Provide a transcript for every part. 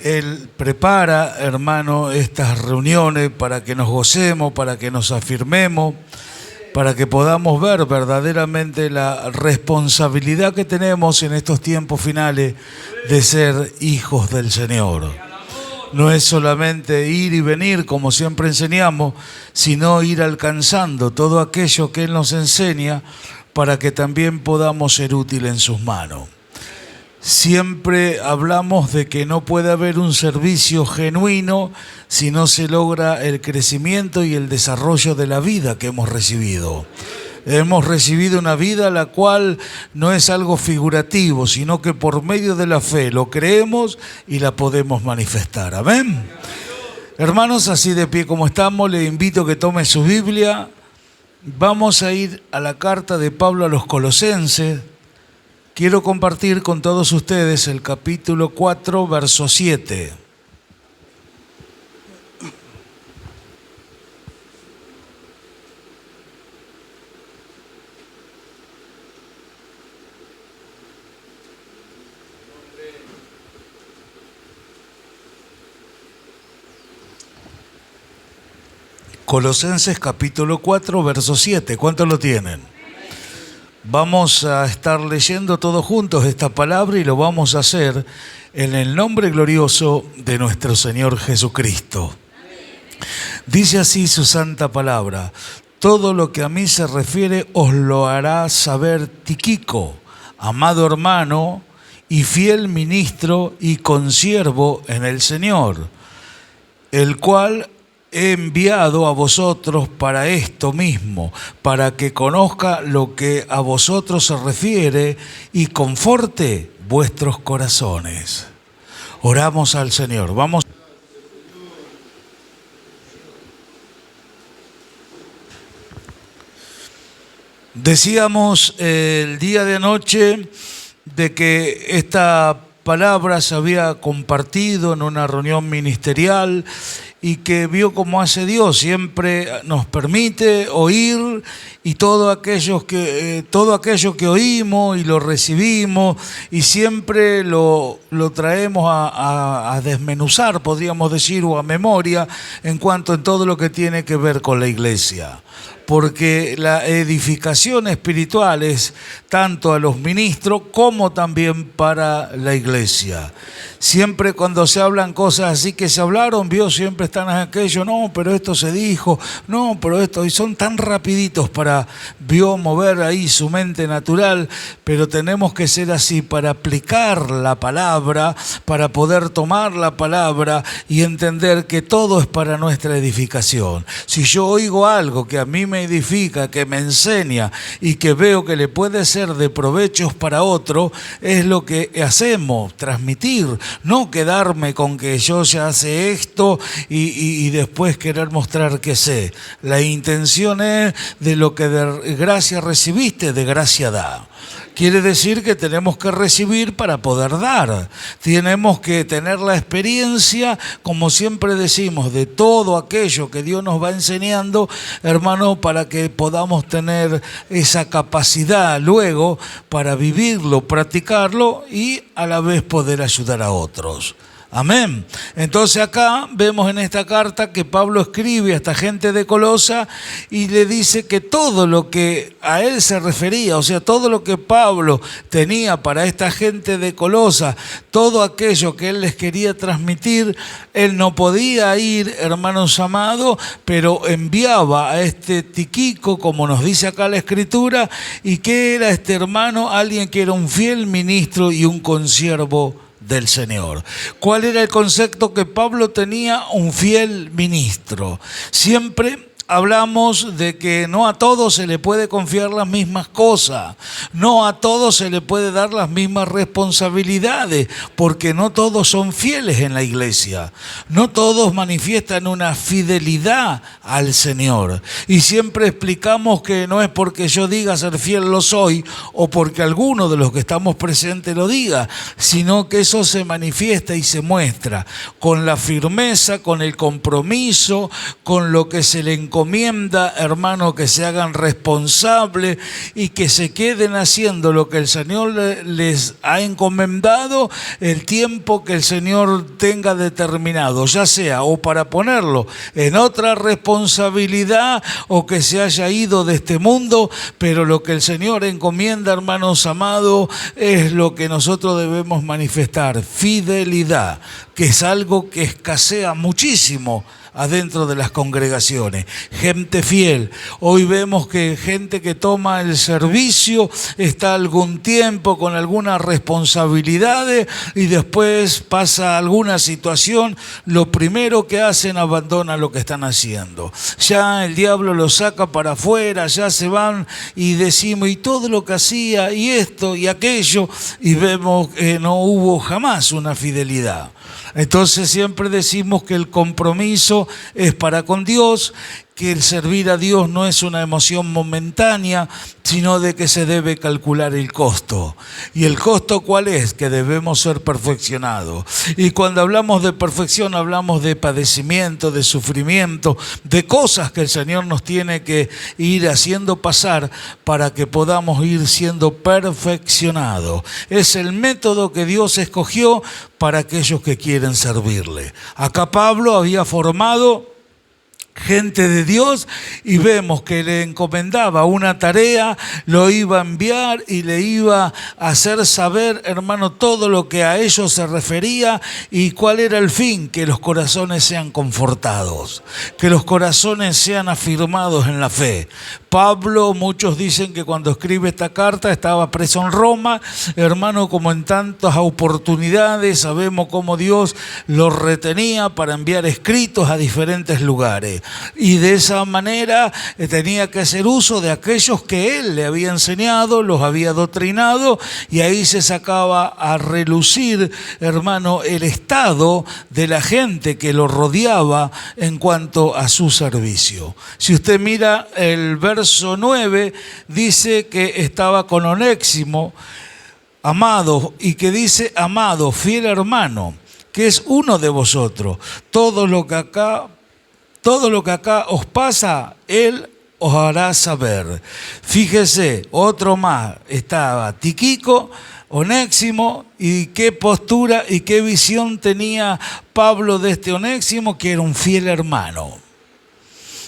Él prepara, hermano, estas reuniones para que nos gocemos, para que nos afirmemos, para que podamos ver verdaderamente la responsabilidad que tenemos en estos tiempos finales de ser hijos del Señor. No es solamente ir y venir, como siempre enseñamos, sino ir alcanzando todo aquello que Él nos enseña para que también podamos ser útiles en sus manos. Siempre hablamos de que no puede haber un servicio genuino si no se logra el crecimiento y el desarrollo de la vida que hemos recibido. Hemos recibido una vida la cual no es algo figurativo, sino que por medio de la fe lo creemos y la podemos manifestar. Amén. Hermanos, así de pie como estamos, les invito a que tome su Biblia. Vamos a ir a la carta de Pablo a los Colosenses. Quiero compartir con todos ustedes el capítulo 4, verso 7. Colosenses capítulo 4, verso 7. ¿Cuántos lo tienen? Vamos a estar leyendo todos juntos esta palabra y lo vamos a hacer en el nombre glorioso de nuestro Señor Jesucristo. Dice así su santa palabra: todo lo que a mí se refiere os lo hará saber Tíquico, amado hermano y fiel ministro y consiervo en el Señor, el cual he enviado a vosotros para esto mismo, para que conozca lo que a vosotros se refiere y conforte vuestros corazones. Oramos al Señor. Vamos. Decíamos el día de anoche de que esta palabra se había compartido en una reunión ministerial y que vio cómo hace Dios, siempre nos permite oír y todo aquello que oímos y lo recibimos y siempre lo traemos a desmenuzar, podríamos decir, o a memoria en cuanto en todo lo que tiene que ver con la iglesia. Porque la edificación espiritual es tanto a los ministros como también para la iglesia. Siempre cuando se hablan cosas así que se hablaron, siempre están aquello, no, pero esto se dijo, no, pero esto, y son tan rapiditos para mover ahí su mente natural, pero tenemos que ser así para aplicar la palabra, para poder tomar la palabra y entender que todo es para nuestra edificación. Si yo oigo algo que a mí me edifica, que me enseña y que veo que le puede ser de provechos para otro, es lo que hacemos, transmitir, no quedarme con que yo ya sé esto y después querer mostrar que sé. La intención es de lo que de gracia recibiste, de gracia da. Quiere decir que tenemos que recibir para poder dar. Tenemos que tener la experiencia, como siempre decimos, de todo aquello que Dios nos va enseñando, hermano, para que podamos tener esa capacidad luego para vivirlo, practicarlo y a la vez poder ayudar a otros. Amén. Entonces acá vemos en esta carta que Pablo escribe a esta gente de Colosa y le dice que todo lo que a él se refería, o sea, todo lo que Pablo tenía para esta gente de Colosa, todo aquello que él les quería transmitir, él no podía ir, hermanos amados, pero enviaba a este Tíquico, como nos dice acá la Escritura, y que era este hermano, alguien que era un fiel ministro y un consiervo del Señor. ¿Cuál era el concepto que Pablo tenía? Un fiel ministro. Siempre hablamos de que no a todos se le puede confiar las mismas cosas, no a todos se le puede dar las mismas responsabilidades, porque no todos son fieles en la iglesia, no todos manifiestan una fidelidad al Señor. Y siempre explicamos que no es porque yo diga ser fiel lo soy, o porque alguno de los que estamos presentes lo diga, sino que eso se manifiesta y se muestra con la firmeza, con el compromiso, con lo que se le encomienda encomienda, hermano, que se hagan responsables y que se queden haciendo lo que el Señor les ha encomendado el tiempo que el Señor tenga determinado, ya sea o para ponerlo en otra responsabilidad o que se haya ido de este mundo, pero lo que el Señor encomienda, hermanos amados, es lo que nosotros debemos manifestar, fidelidad, que es algo que escasea muchísimo adentro de las congregaciones. Gente fiel. Hoy vemos que gente que toma el servicio está algún tiempo con algunas responsabilidades y después pasa alguna situación, lo primero que hacen, abandonan lo que están haciendo. Ya el diablo los saca para afuera, ya se van y decimos, y todo lo que hacía, y esto y aquello, y vemos que no hubo jamás una fidelidad. Entonces siempre decimos que el compromiso es para con Dios, que el servir a Dios no es una emoción momentánea, sino de que se debe calcular el costo. ¿Y el costo cuál es? Que debemos ser perfeccionados. Y cuando hablamos de perfección, hablamos de padecimiento, de sufrimiento, de cosas que el Señor nos tiene que ir haciendo pasar para que podamos ir siendo perfeccionados. Es el método que Dios escogió para aquellos que quieren servirle. Acá Pablo había formado gente de Dios y vemos que le encomendaba una tarea, lo iba a enviar y le iba a hacer saber, hermano, todo lo que a ellos se refería y cuál era el fin: que los corazones sean confortados, que los corazones sean afirmados en la fe. Pablo, muchos dicen que cuando escribe esta carta estaba preso en Roma, hermano, como en tantas oportunidades, sabemos cómo Dios lo retenía para enviar escritos a diferentes lugares. Y de esa manera tenía que hacer uso de aquellos que él le había enseñado, los había adoctrinado, y ahí se sacaba a relucir, hermano, el estado de la gente que lo rodeaba en cuanto a su servicio. Si usted mira el verso 9, dice que estaba con Onésimo, amado, y que dice, amado, fiel hermano, que es uno de vosotros. Todo lo que acá os pasa, él os hará saber. Fíjese, otro más, estaba Tíquico, Onésimo, y qué postura y qué visión tenía Pablo de este Onésimo, que era un fiel hermano.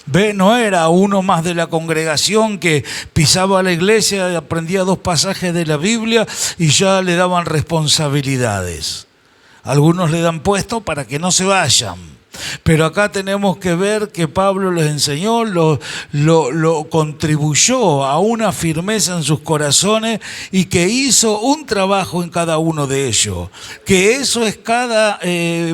Ve, no era uno más de la congregación que pisaba la iglesia, aprendía 2 pasajes de la Biblia y ya le daban responsabilidades. Algunos le dan puesto para que no se vayan. Pero acá tenemos que ver que Pablo les enseñó, lo contribuyó a una firmeza en sus corazones y que hizo un trabajo en cada uno de ellos. Que eso es cada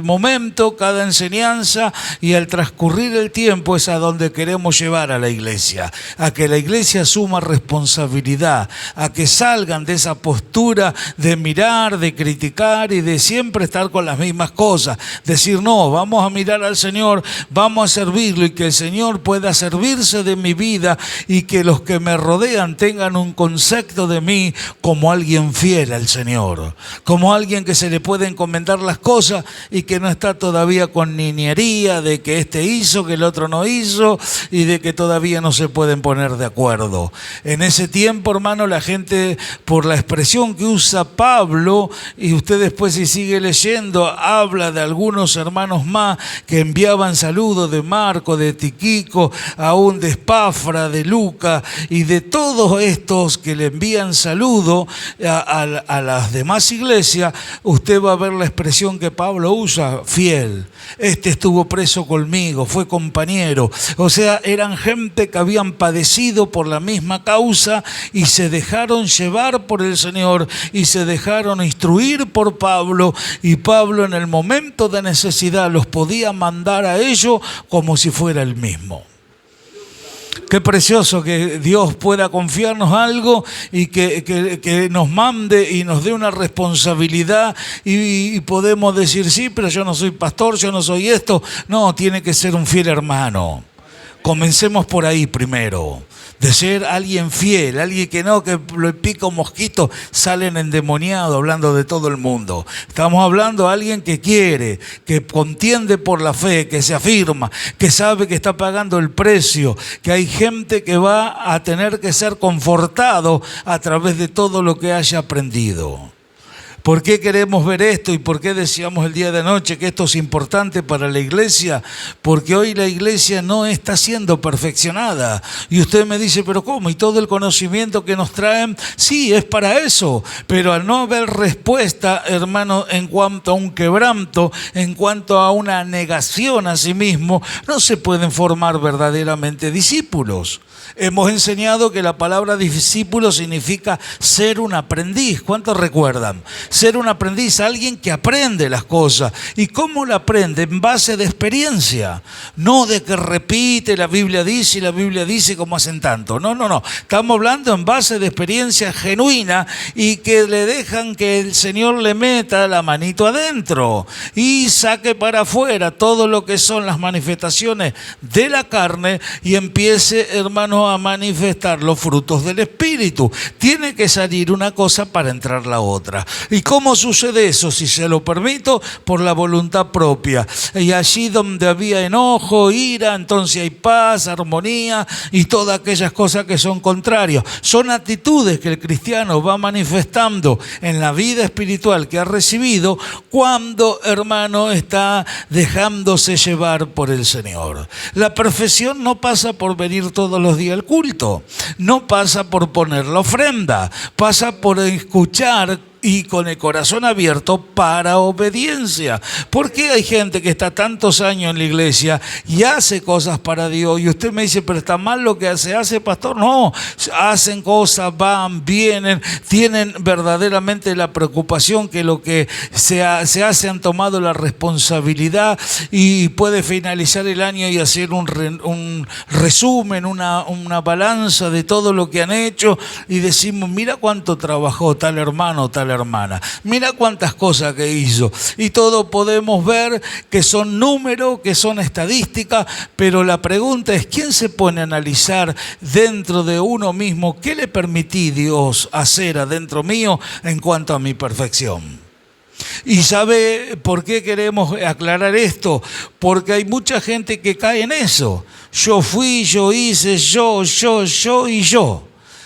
momento, cada enseñanza, y al transcurrir el tiempo es a donde queremos llevar a la iglesia. A que la iglesia asuma responsabilidad, a que salgan de esa postura de mirar, de criticar y de siempre estar con las mismas cosas. Decir, no, vamos a mirar al Señor, vamos a servirlo, y que el Señor pueda servirse de mi vida y que los que me rodean tengan un concepto de mí como alguien fiel al Señor, como alguien que se le puede encomendar las cosas y que no está todavía con niñería de que este hizo, que el otro no hizo y de que todavía no se pueden poner de acuerdo. En ese tiempo, hermano, la gente, por la expresión que usa Pablo, y usted después si sigue leyendo, habla de algunos hermanos más que enviaban saludos, de Marco, de Tíquico, aún de Epafra, de Lucas y de todos estos que le envían saludos a las demás iglesias. Usted va a ver la expresión que Pablo usa, fiel. Este estuvo preso conmigo, fue compañero. O sea, eran gente que habían padecido por la misma causa y se dejaron llevar por el Señor y se dejaron instruir por Pablo, y Pablo en el momento de necesidad los podía mandar a ellos como si fuera el mismo. Qué precioso que Dios pueda confiarnos algo y que nos mande y nos dé una responsabilidad y podemos decir, sí, pero yo no soy pastor, yo no soy esto. No, tiene que ser un fiel hermano. Comencemos por ahí primero. de ser alguien fiel, alguien que no, que lo pica un mosquito, salen endemoniados hablando de todo el mundo. Estamos hablando de alguien que quiere, que contiende por la fe, que se afirma, que sabe que está pagando el precio, que hay gente que va a tener que ser confortado a través de todo lo que haya aprendido. ¿Por qué queremos ver esto y por qué decíamos el día de anoche que esto es importante para la iglesia? Porque hoy la iglesia no está siendo perfeccionada. Y usted me dice, ¿pero cómo? ¿Y todo el conocimiento que nos traen? Sí, es para eso. Pero al no haber respuesta, hermano, en cuanto a un quebranto, en cuanto a una negación a sí mismo, no se pueden formar verdaderamente discípulos. Hemos enseñado que la palabra discípulo significa ser un aprendiz. ¿Cuántos recuerdan? Ser un aprendiz, alguien que aprende las cosas. ¿Y cómo la aprende? En base de experiencia. No de que repite, la Biblia dice y la Biblia dice como hacen tanto. No. Estamos hablando en base de experiencia genuina y que le dejan que el Señor le meta la manito adentro y saque para afuera todo lo que son las manifestaciones de la carne y empiece, hermano, a manifestar los frutos del Espíritu. Tiene que salir una cosa para entrar la otra. ¿Y cómo sucede eso? Si se lo permito, por la voluntad propia. Y allí donde había enojo, ira, entonces hay paz, armonía y todas aquellas cosas que son contrarias. Son actitudes que el cristiano va manifestando en la vida espiritual que ha recibido cuando, hermano, está dejándose llevar por el Señor. La perfección no pasa por venir todos los días al culto, no pasa por poner la ofrenda, pasa por escuchar y con el corazón abierto para obediencia. ¿Por qué hay gente que está tantos años en la iglesia y hace cosas para Dios? Y usted me dice, pero está mal lo que se hace, pastor. No, hacen cosas, van, vienen, tienen verdaderamente la preocupación que lo que se hace, han tomado la responsabilidad y puede finalizar el año y hacer un resumen, una balanza de todo lo que han hecho y decimos, mira cuánto trabajó tal hermano, tal hermana, mira cuántas cosas que hizo, y todo podemos ver que son números, que son estadísticas, pero la pregunta es, ¿quién se pone a analizar dentro de uno mismo qué le permití Dios hacer adentro mío en cuanto a mi perfección? ¿Y sabe por qué queremos aclarar esto? Porque hay mucha gente que cae en eso. Yo fui, yo hice, yo y yo.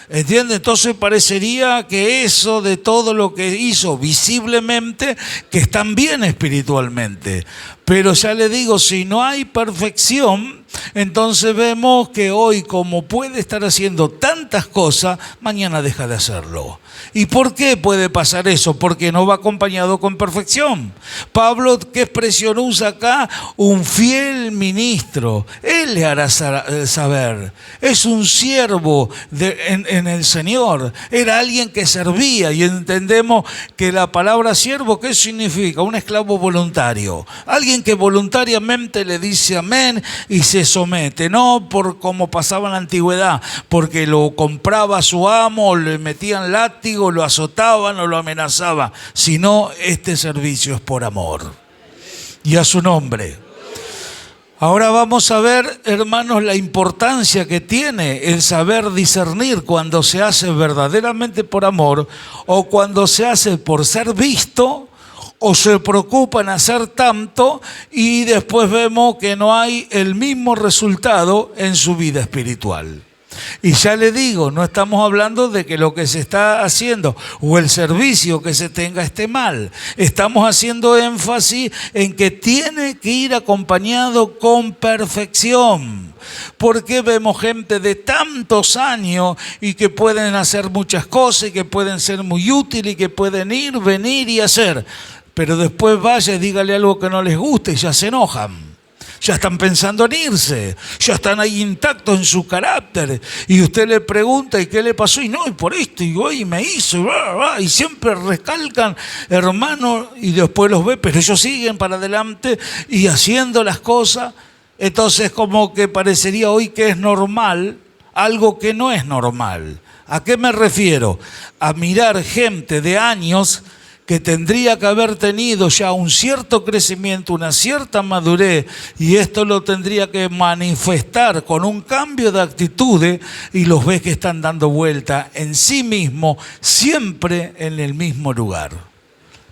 ¿Entiende? Entonces parecería que eso de todo lo que hizo visiblemente, que están bien espiritualmente. Pero ya le digo, si no hay perfección, entonces vemos que hoy, como puede estar haciendo tantas cosas, mañana deja de hacerlo. ¿Y por qué puede pasar eso? Porque no va acompañado con perfección. Pablo, ¿qué expresión usa acá? Un fiel ministro. Él le hará saber. Es un siervo en el Señor. Era alguien que servía. Y entendemos que la palabra siervo, ¿qué significa? Un esclavo voluntario. Alguien que voluntariamente le dice amén y se somete. No por como pasaba en la antigüedad, porque lo compraba su amo, le metían látigo, lo azotaban o lo amenazaban, sino este servicio es por amor y a su nombre. Ahora vamos a ver, hermanos, la importancia que tiene el saber discernir cuando se hace verdaderamente por amor o cuando se hace por ser visto o se preocupa en hacer tanto y después vemos que no hay el mismo resultado en su vida espiritual. Y ya le digo, no estamos hablando de que lo que se está haciendo o el servicio que se tenga esté mal. Estamos haciendo énfasis en que tiene que ir acompañado con perfección. Porque vemos gente de tantos años y que pueden hacer muchas cosas y que pueden ser muy útiles y que pueden ir, venir y hacer. Pero después vaya y dígale algo que no les gusta y ya se enojan. Ya están pensando en irse, ya están ahí intactos en su carácter. Y usted le pregunta, ¿y qué le pasó? Y no, y por esto, y hoy me hizo, y siempre recalcan, hermano, y después los ve, pero ellos siguen para adelante y haciendo las cosas. Entonces como que parecería hoy que es normal, algo que no es normal. ¿A qué me refiero? A mirar gente de años que tendría que haber tenido ya un cierto crecimiento, una cierta madurez, y esto lo tendría que manifestar con un cambio de actitudes, y los ves que están dando vuelta en sí mismos, siempre en el mismo lugar.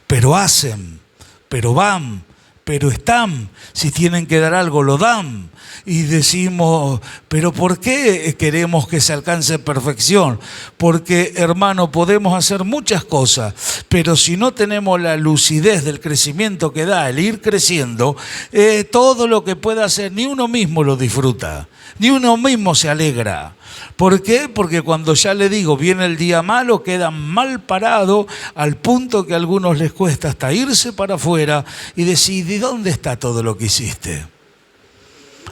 Pero hacen, pero van, pero están, si tienen que dar algo lo dan. Y decimos, pero ¿por qué queremos que se alcance perfección? Porque, hermano, podemos hacer muchas cosas, pero si no tenemos la lucidez del crecimiento que da el ir creciendo, todo lo que pueda hacer, ni uno mismo lo disfruta, ni uno mismo se alegra. ¿Por qué? Porque cuando ya le digo, viene el día malo, quedan mal parados al punto que a algunos les cuesta hasta irse para afuera y decir, ¿de dónde está todo lo que hiciste?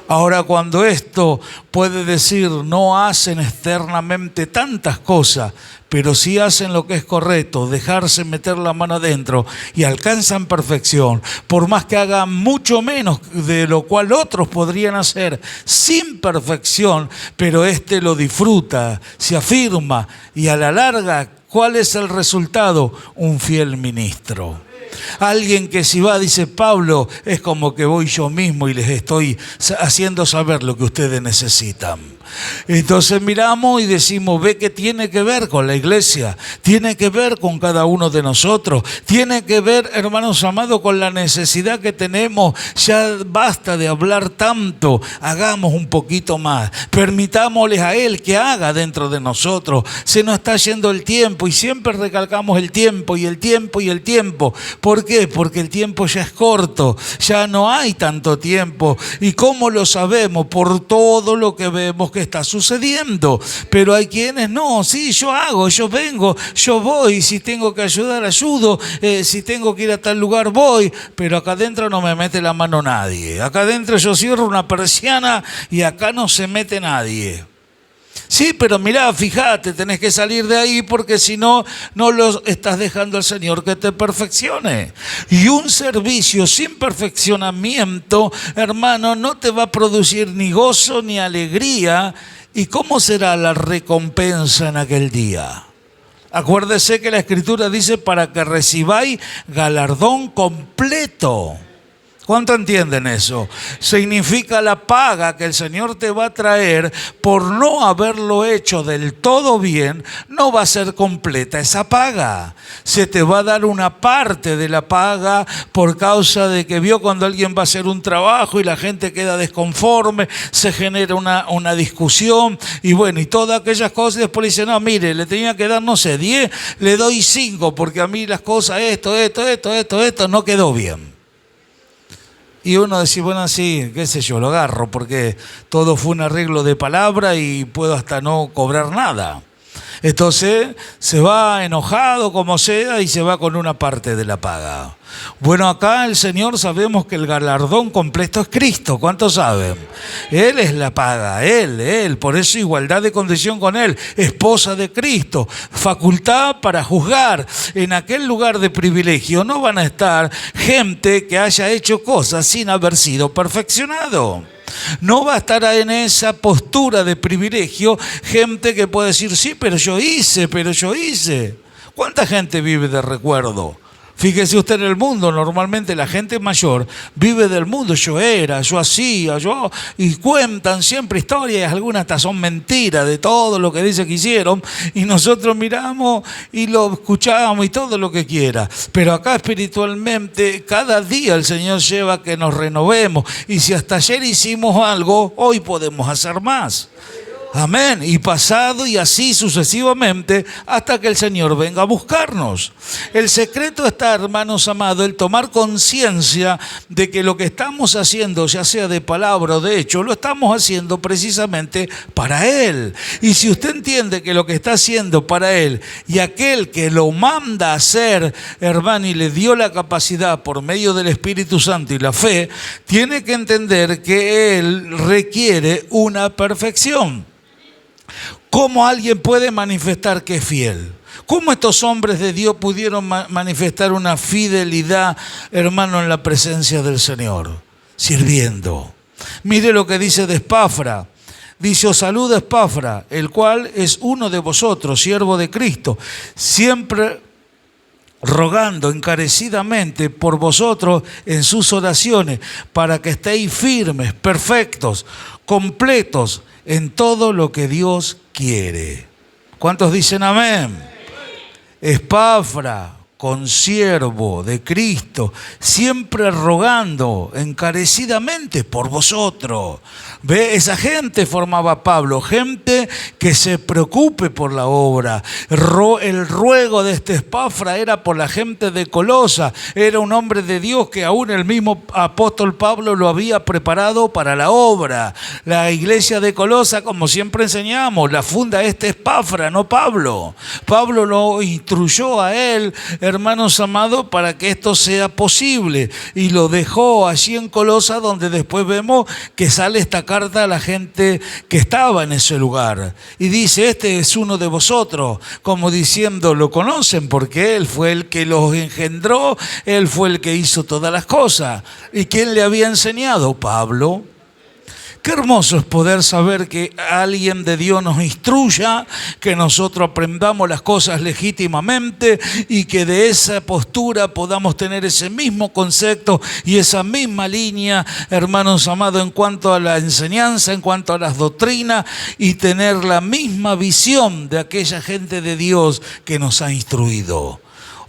Ahora, cuando esto puede decir, no hacen externamente tantas cosas, pero sí hacen lo que es correcto, dejarse meter la mano adentro y alcanzan perfección, por más que hagan mucho menos de lo cual otros podrían hacer sin perfección, pero este lo disfruta, se afirma y a la larga, ¿cuál es el resultado? Un fiel ministro. Alguien que si va, dice Pablo, es como que voy yo mismo y les estoy haciendo saber lo que ustedes necesitan. Entonces miramos y decimos, ve que tiene que ver con la iglesia, tiene que ver con cada uno de nosotros, tiene que ver, hermanos amados, con la necesidad que tenemos. Ya basta de hablar tanto, hagamos un poquito más, permitámosles a Él que haga dentro de nosotros. Se nos está yendo el tiempo y siempre recalcamos el tiempo y el tiempo y el tiempo. ¿Por qué? Porque el tiempo ya es corto, ya no hay tanto tiempo. ¿Y cómo lo sabemos? Por todo lo que vemos que está sucediendo. Pero hay quienes no, sí, yo hago, yo vengo, yo voy, si tengo que ayudar, ayudo, si tengo que ir a tal lugar, voy, pero acá adentro no me mete la mano nadie. Acá adentro yo cierro una persiana y acá no se mete nadie. Sí, pero mirá, fíjate, tenés que salir de ahí porque si no, no lo estás dejando al Señor que te perfeccione. Y un servicio sin perfeccionamiento, hermano, no te va a producir ni gozo ni alegría. ¿Y cómo será la recompensa en aquel día? Acuérdese que la Escritura dice para que recibáis galardón completo. ¿Cuánto entienden eso? Significa la paga que el Señor te va a traer por no haberlo hecho del todo bien, no va a ser completa esa paga. Se te va a dar una parte de la paga por causa de que vio cuando alguien va a hacer un trabajo y la gente queda desconforme, se genera una discusión y bueno, y todas aquellas cosas. Y después le dice, no, mire, le tenía que dar, no sé, 10, le doy 5 porque a mí las cosas, esto, no quedó bien. Y uno dice, bueno, sí, qué sé yo, lo agarro porque todo fue un arreglo de palabra y puedo hasta no cobrar nada. Entonces se va enojado como sea y se va con una parte de la paga. Bueno, acá el Señor sabemos que el galardón completo es Cristo. ¿Cuántos saben? Él es la paga, Él. Por eso igualdad de condición con Él. Esposa de Cristo. Facultad para juzgar. En aquel lugar de privilegio no van a estar gente que haya hecho cosas sin haber sido perfeccionado. No va a estar en esa postura de privilegio gente que puede decir, sí, pero yo hice. ¿Cuánta gente vive de recuerdo? Fíjese usted en el mundo, normalmente la gente mayor vive del mundo, yo era, yo hacía, y cuentan siempre historias, algunas hasta son mentiras de todo lo que dice que hicieron, y nosotros miramos y lo escuchamos y todo lo que quiera. Pero acá espiritualmente, cada día el Señor lleva a que nos renovemos, y si hasta ayer hicimos algo, hoy podemos hacer más. Amén. Y pasado y así sucesivamente hasta que el Señor venga a buscarnos. El secreto está, hermanos amados, el tomar conciencia de que lo que estamos haciendo, ya sea de palabra o de hecho, lo estamos haciendo precisamente para Él. Y si usted entiende que lo que está haciendo para Él y aquel que lo manda a hacer, hermano, y le dio la capacidad por medio del Espíritu Santo y la fe, tiene que entender que Él requiere una perfección. ¿Cómo alguien puede manifestar que es fiel? ¿Cómo estos hombres de Dios pudieron manifestar una fidelidad, hermano, en la presencia del Señor? Sirviendo. Mire lo que dice de Epafra. Dice, os saluda Epafra, el cual es uno de vosotros, siervo de Cristo, siempre rogando encarecidamente por vosotros en sus oraciones, para que estéis firmes, perfectos, completos en todo lo que Dios quiere. ¿Cuántos dicen amén? Epafra, consiervo de Cristo, siempre rogando encarecidamente por vosotros. ¿Ve? Esa gente formaba Pablo, gente que se preocupe por la obra. El ruego de este Epafra era por la gente de Colosa. Era un hombre de Dios que aún el mismo apóstol Pablo lo había preparado para la obra. La iglesia de Colosa, como siempre enseñamos, la funda este Epafra, no Pablo. Pablo lo instruyó a él, hermanos amados, para que esto sea posible, y lo dejó allí en Colosa, donde después vemos que sale esta carta a la gente que estaba en ese lugar, y dice: este es uno de vosotros, como diciendo, lo conocen porque él fue el que los engendró, él fue el que hizo todas las cosas. ¿Y quién le había enseñado? Pablo. Qué hermoso es poder saber que alguien de Dios nos instruya, que nosotros aprendamos las cosas legítimamente y que de esa postura podamos tener ese mismo concepto y esa misma línea, hermanos amados, en cuanto a la enseñanza, en cuanto a las doctrinas, y tener la misma visión de aquella gente de Dios que nos ha instruido.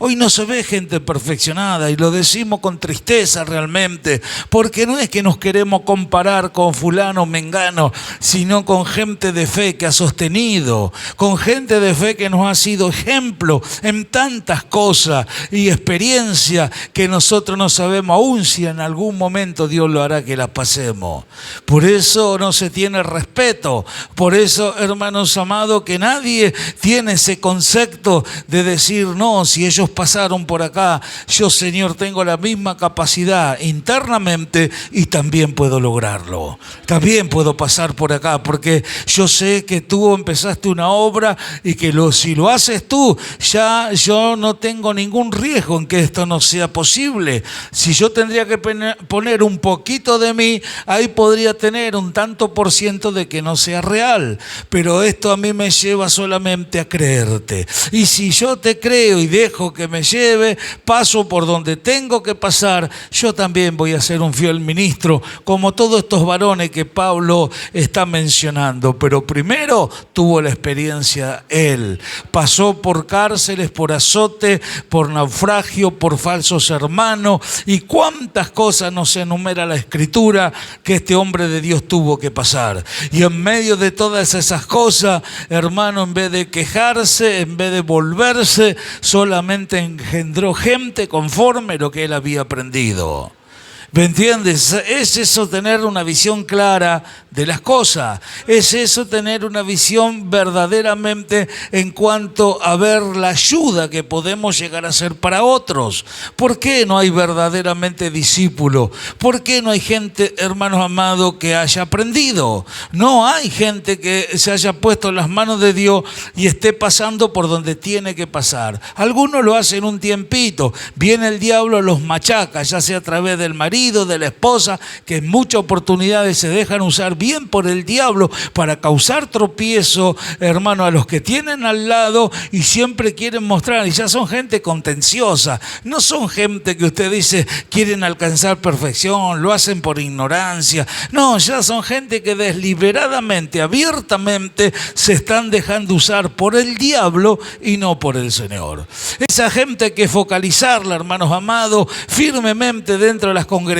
Hoy no se ve gente perfeccionada, y lo decimos con tristeza realmente, porque no es que nos queremos comparar con fulano, mengano, sino con gente de fe que ha sostenido, con gente de fe que nos ha sido ejemplo en tantas cosas y experiencias que nosotros no sabemos aún si en algún momento Dios lo hará que las pasemos. Por eso no se tiene respeto, por eso, hermanos amados, que nadie tiene ese concepto de decir: no, si ellos pasaron por acá, yo, Señor, tengo la misma capacidad internamente y también puedo lograrlo. También puedo pasar por acá, porque yo sé que tú empezaste una obra y que si lo haces tú, ya yo no tengo ningún riesgo en que esto no sea posible. Si yo tendría que poner un poquito de mí, ahí podría tener un tanto por ciento de que no sea real, pero esto a mí me lleva solamente a creerte. Y si yo te creo y dejo que me lleve, paso por donde tengo que pasar, yo también voy a ser un fiel ministro, como todos estos varones que Pablo está mencionando. Pero primero tuvo la experiencia él. Pasó por cárceles, por azote, por naufragio, por falsos hermanos, y cuántas cosas nos enumera la Escritura que este hombre de Dios tuvo que pasar. Y en medio de todas esas cosas, hermano, en vez de quejarse, en vez de volverse, solamente engendró gente conforme a lo que él había aprendido. ¿Me entiendes? Es eso, tener una visión clara de las cosas. Es eso, tener una visión verdaderamente en cuanto a ver la ayuda que podemos llegar a ser para otros. ¿Por qué no hay verdaderamente discípulos? ¿Por qué no hay gente, hermanos amados, que haya aprendido? No hay gente que se haya puesto en las manos de Dios y esté pasando por donde tiene que pasar. Algunos lo hacen un tiempito. Viene el diablo, los machaca, ya sea a través del marido, de la esposa, que en muchas oportunidades se dejan usar bien por el diablo para causar tropiezo, hermano, a los que tienen al lado, y siempre quieren mostrar, y ya son gente contenciosa, no son gente que usted dice quieren alcanzar perfección, lo hacen por ignorancia, no, ya son gente que deliberadamente, abiertamente se están dejando usar por el diablo y no por el Señor. Esa gente hay que focalizarla, hermanos amados, firmemente dentro de las congregaciones,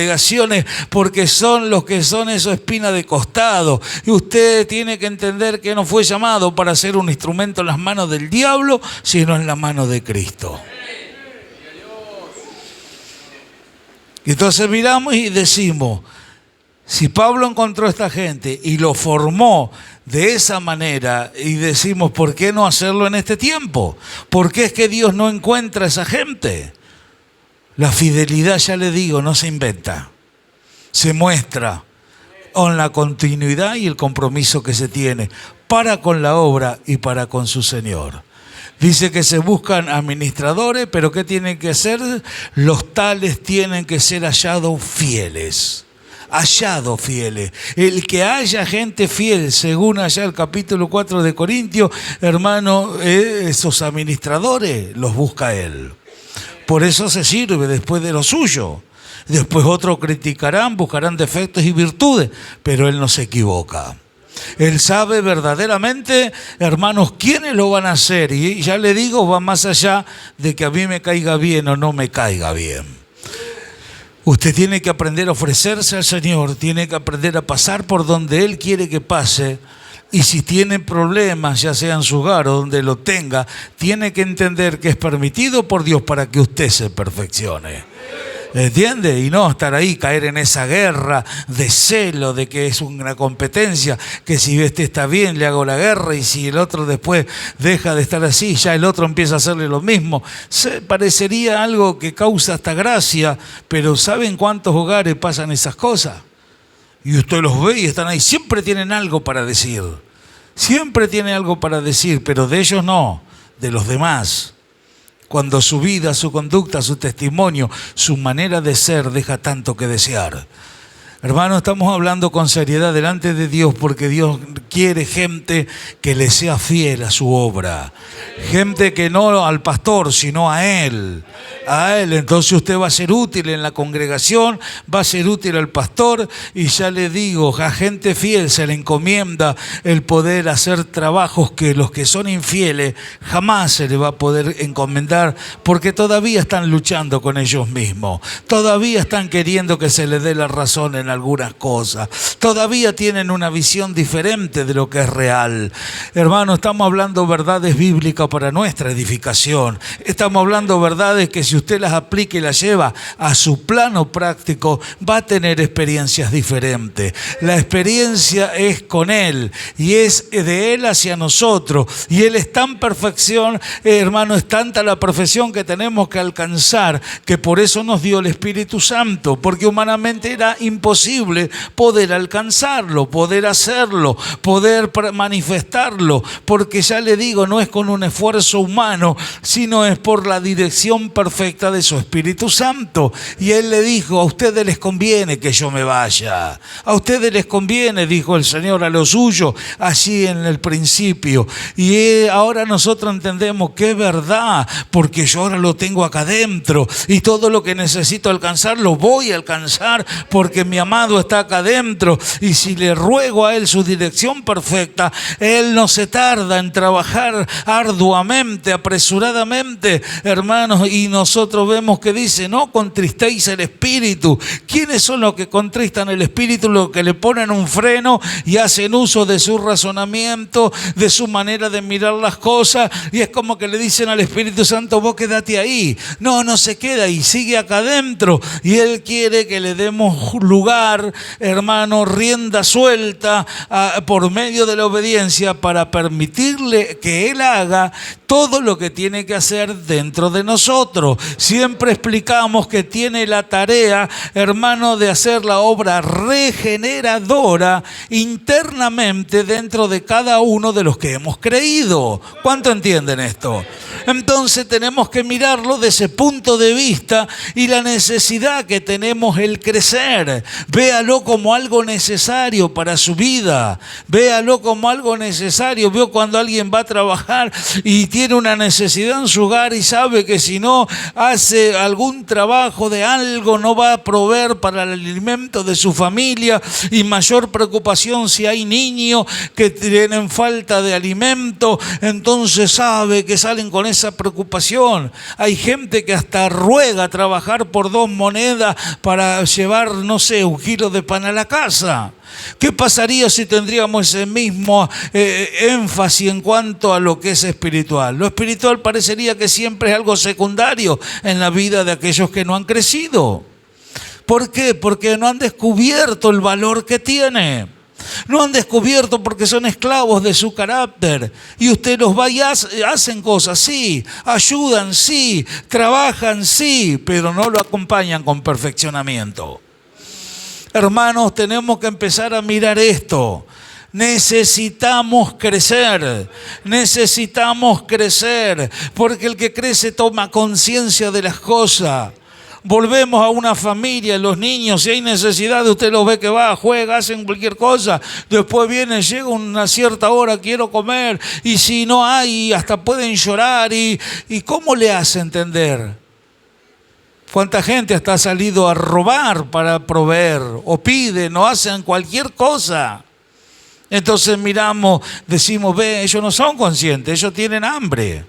porque son los que son esos espinas de costado. Y usted tiene que entender que no fue llamado para ser un instrumento en las manos del diablo, sino en la mano de Cristo. Y entonces miramos y decimos: si Pablo encontró a esta gente y lo formó de esa manera, y decimos, ¿por qué no hacerlo en este tiempo? ¿Por qué es que Dios no encuentra a esa gente? La fidelidad, ya le digo, no se inventa, se muestra con la continuidad y el compromiso que se tiene para con la obra y para con su Señor. Dice que se buscan administradores, pero ¿qué tienen que hacer? Los tales tienen que ser hallados fieles. Hallados fieles. El que haya gente fiel, según allá el capítulo 4 de Corintios, hermano, esos administradores los busca él. Por eso se sirve después de lo suyo. Después otros criticarán, buscarán defectos y virtudes, pero Él no se equivoca. Él sabe verdaderamente, hermanos, quiénes lo van a hacer. Y ya le digo, va más allá de que a mí me caiga bien o no me caiga bien. Usted tiene que aprender a ofrecerse al Señor, tiene que aprender a pasar por donde Él quiere que pase. Y si tiene problemas, ya sea en su hogar o donde lo tenga, tiene que entender que es permitido por Dios para que usted se perfeccione. ¿Entiende? Y no estar ahí, caer en esa guerra de celo, de que es una competencia, que si este está bien le hago la guerra y si el otro después deja de estar así, ya el otro empieza a hacerle lo mismo. Parecería algo que causa hasta gracia, pero ¿saben cuántos hogares pasan esas cosas? Y usted los ve y están ahí, siempre tienen algo para decir. Siempre tienen algo para decir, pero de ellos no, de los demás. Cuando su vida, su conducta, su testimonio, su manera de ser deja tanto que desear. Hermano, estamos hablando con seriedad delante de Dios porque Dios quiere gente que le sea fiel a su obra. Gente que no al pastor, sino a Él. A Él. Entonces usted va a ser útil en la congregación, va a ser útil al pastor y ya le digo, a gente fiel se le encomienda el poder hacer trabajos que los que son infieles jamás se le va a poder encomendar porque todavía están luchando con ellos mismos. Todavía están queriendo que se les dé la razón en algunas cosas. Todavía tienen una visión diferente de lo que es real. Hermano, estamos hablando verdades bíblicas para nuestra edificación. Estamos hablando verdades que si usted las aplica y las lleva a su plano práctico, va a tener experiencias diferentes. La experiencia es con Él y es de Él hacia nosotros. Y Él es tan perfección, hermano, es tanta la perfección que tenemos que alcanzar, que por eso nos dio el Espíritu Santo, porque humanamente era imposible poder alcanzarlo, poder hacerlo, poder manifestarlo, porque ya le digo, no es con un esfuerzo humano, sino es por la dirección perfecta de su Espíritu Santo. Y Él le dijo, a ustedes les conviene que yo me vaya, a ustedes les conviene, dijo el Señor a lo suyo, así en el principio. Y ahora nosotros entendemos que es verdad, porque yo ahora lo tengo acá adentro y todo lo que necesito alcanzar lo voy a alcanzar porque mi amado está acá adentro y si le ruego a Él su dirección perfecta, Él no se tarda en trabajar arduamente, apresuradamente, hermanos, y nosotros vemos que dice, no contristéis el espíritu. ¿Quiénes son los que contristan el espíritu? Los que le ponen un freno y hacen uso de su razonamiento, de su manera de mirar las cosas, y es como que le dicen al Espíritu Santo, vos quédate ahí. No se queda y sigue acá adentro, y Él quiere que le demos lugar, hermano, rienda suelta por medio de la obediencia para permitirle que Él haga todo lo que tiene que hacer dentro de nosotros. Siempre explicamos que tiene la tarea, hermano, de hacer la obra regeneradora internamente dentro de cada uno de los que hemos creído. ¿Cuánto entienden esto? Entonces tenemos que mirarlo desde ese punto de vista y la necesidad que tenemos el crecer. Véalo como algo necesario para su vida. Véalo como algo necesario. Veo cuando alguien va a trabajar y tiene una necesidad en su hogar y sabe que si no hace algún trabajo de algo no va a proveer para el alimento de su familia, y mayor preocupación si hay niños que tienen falta de alimento, entonces sabe que salen con esa preocupación. Hay gente que hasta ruega trabajar por 2 monedas para llevar, no sé, 1 kilo de pan a la casa. ¿Qué pasaría si tendríamos ese mismo énfasis en cuanto a lo que es espiritual? Lo espiritual parecería que siempre es algo secundario en la vida de aquellos que no han crecido. ¿Por qué? Porque no han descubierto el valor que tiene. No han descubierto porque son esclavos de su carácter. Y usted los va y hacen cosas, sí, ayudan, sí, trabajan, sí, pero no lo acompañan con perfeccionamiento. Hermanos, tenemos que empezar a mirar esto. Necesitamos crecer, porque el que crece toma conciencia de las cosas. Volvemos a una familia, los niños, si hay necesidad, usted los ve que va, juega, hacen cualquier cosa, después viene, llega una cierta hora, quiero comer, y si no hay, hasta pueden llorar, y ¿cómo le hace entender? ¿Cuánta gente hasta ha salido a robar para proveer? O piden, o hacen cualquier cosa. Entonces miramos, decimos, ve, ellos no son conscientes, ellos tienen hambre.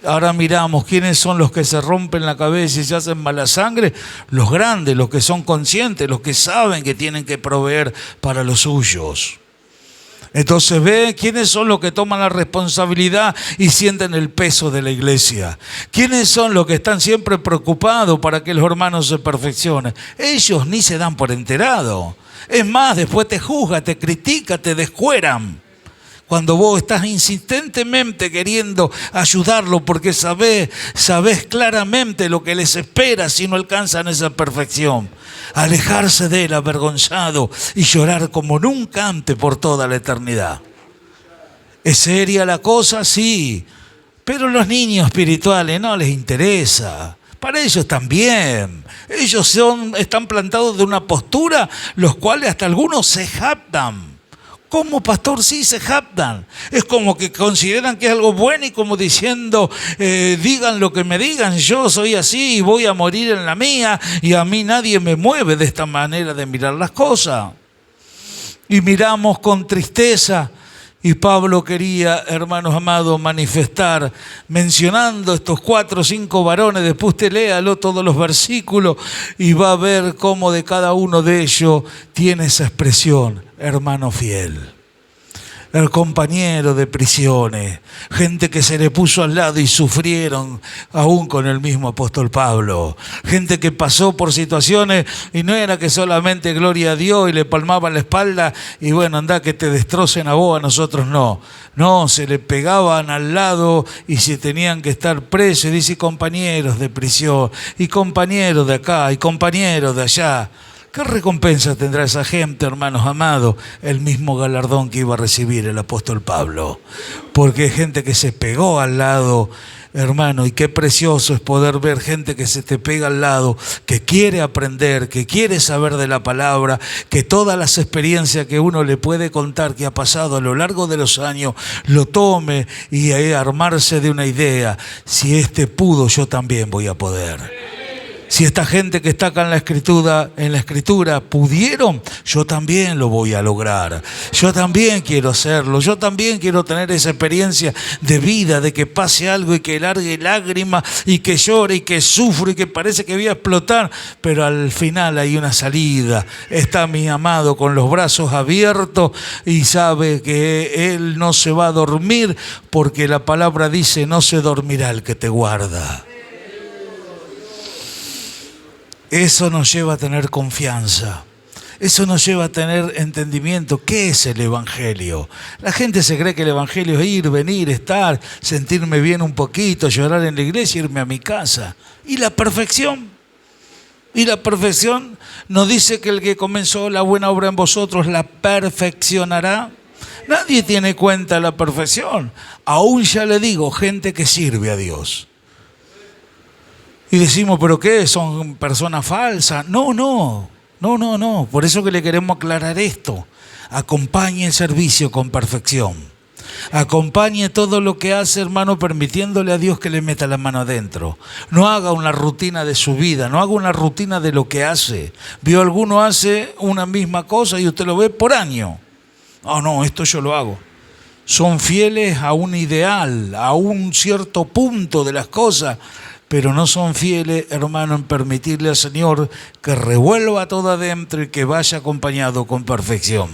Ahora miramos quiénes son los que se rompen la cabeza y se hacen mala sangre. Los grandes, los que son conscientes, los que saben que tienen que proveer para los suyos. Entonces ve quiénes son los que toman la responsabilidad y sienten el peso de la iglesia. Quiénes son los que están siempre preocupados para que los hermanos se perfeccionen. Ellos ni se dan por enterado. Es más, después te juzgan, te critican, te descueran. Cuando vos estás insistentemente queriendo ayudarlo porque sabés claramente lo que les espera si no alcanzan esa perfección. Alejarse de él avergonzado y llorar como nunca antes por toda la eternidad. ¿Es seria la cosa? Sí. Pero a los niños espirituales no les interesa. Para ellos también. Ellos están plantados de una postura, los cuales hasta algunos se jactan. ¿Cómo, pastor? Sí, se jactan. Es como que consideran que es algo bueno y como diciendo, digan lo que me digan, yo soy así y voy a morir en la mía y a mí nadie me mueve de esta manera de mirar las cosas. Y miramos con tristeza. Y Pablo quería, hermanos amados, manifestar, mencionando estos 4 o 5 varones. Después usted léalo todos los versículos y va a ver cómo de cada uno de ellos tiene esa expresión, hermano fiel. El compañero de prisiones, gente que se le puso al lado y sufrieron aún con el mismo apóstol Pablo. Gente que pasó por situaciones y no era que solamente gloria a Dios y le palmaban la espalda y bueno, anda que te destrocen a vos, a nosotros no. No, se le pegaban al lado y si tenían que estar presos, y dice compañeros de prisión, y compañeros de acá, y compañeros de allá. ¿Qué recompensa tendrá esa gente, hermanos amados? El mismo galardón que iba a recibir el apóstol Pablo. Porque hay gente que se pegó al lado, hermano, y qué precioso es poder ver gente que se te pega al lado, que quiere aprender, que quiere saber de la palabra, que todas las experiencias que uno le puede contar que ha pasado a lo largo de los años, lo tome y armarse de una idea. Si este pudo, yo también voy a poder. Si esta gente que está acá en la escritura pudieron, yo también lo voy a lograr. Yo también quiero hacerlo. Yo también quiero tener esa experiencia de vida, de que pase algo y que largue lágrimas y que llore y que sufre y que parece que voy a explotar. Pero al final hay una salida. Está mi amado con los brazos abiertos y sabe que él no se va a dormir porque la palabra dice, no se dormirá el que te guarda. Eso nos lleva a tener confianza. Eso nos lleva a tener entendimiento. ¿Qué es el Evangelio? La gente se cree que el Evangelio es ir, venir, estar, sentirme bien un poquito, llorar en la iglesia, irme a mi casa. ¿Y la perfección? ¿Y la perfección? ¿Nos dice que el que comenzó la buena obra en vosotros la perfeccionará? Nadie tiene cuenta de la perfección. Aún ya le digo, gente que sirve a Dios. Y decimos, ¿pero qué? ¿Son personas falsas? No. Por eso que le queremos aclarar esto. Acompañe el servicio con perfección. Acompañe todo lo que hace, hermano, permitiéndole a Dios que le meta la mano adentro. No haga una rutina de su vida, no haga una rutina de lo que hace. Vio, alguno hace una misma cosa y usted lo ve por año. No, esto yo lo hago. Son fieles a un ideal, a un cierto punto de las cosas, pero no son fieles, hermano, en permitirle al Señor que revuelva todo adentro y que vaya acompañado con perfección.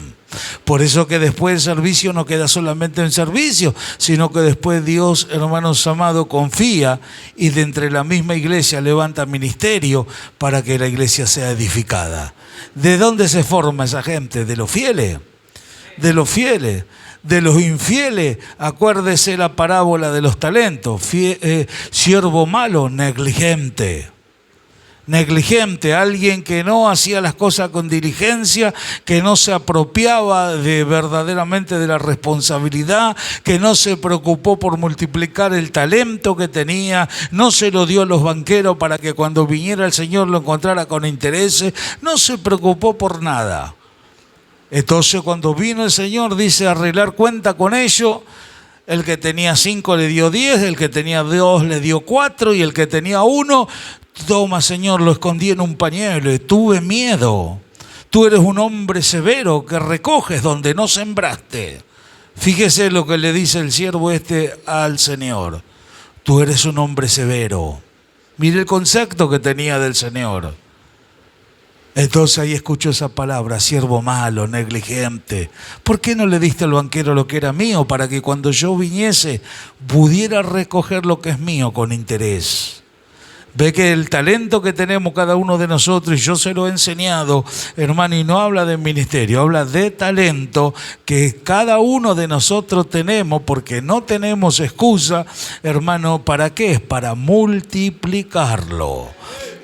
Por eso que después el servicio no queda solamente en servicio, sino que después Dios, hermanos amados, confía y de entre la misma iglesia levanta ministerio para que la iglesia sea edificada. ¿De dónde se forma esa gente? De los fieles. De los fieles. De los infieles, acuérdese la parábola de los talentos. Siervo malo, negligente. Negligente, alguien que no hacía las cosas con diligencia, que no se apropiaba verdaderamente de la responsabilidad, que no se preocupó por multiplicar el talento que tenía, no se lo dio a los banqueros para que cuando viniera el Señor lo encontrara con intereses, no se preocupó por nada. Entonces cuando vino el Señor, dice, arreglar cuenta con ellos, El que tenía 5 le dio 10, el que tenía 2 le dio 4 y el que tenía 1, toma Señor, lo escondí en un pañuelo y tuve miedo. Tú eres un hombre severo que recoges donde no sembraste. Fíjese lo que le dice el siervo al Señor. Tú eres un hombre severo. Mire el concepto que tenía del Señor. Entonces ahí escuchó esa palabra, siervo malo, negligente. ¿Por qué no le diste al banquero lo que era mío para que cuando yo viniese pudiera recoger lo que es mío con interés? Ve que el talento que tenemos cada uno de nosotros, y yo se lo he enseñado, hermano, y no habla de ministerio, habla de talento que cada uno de nosotros tenemos, porque no tenemos excusa, hermano, ¿para qué? Es para multiplicarlo.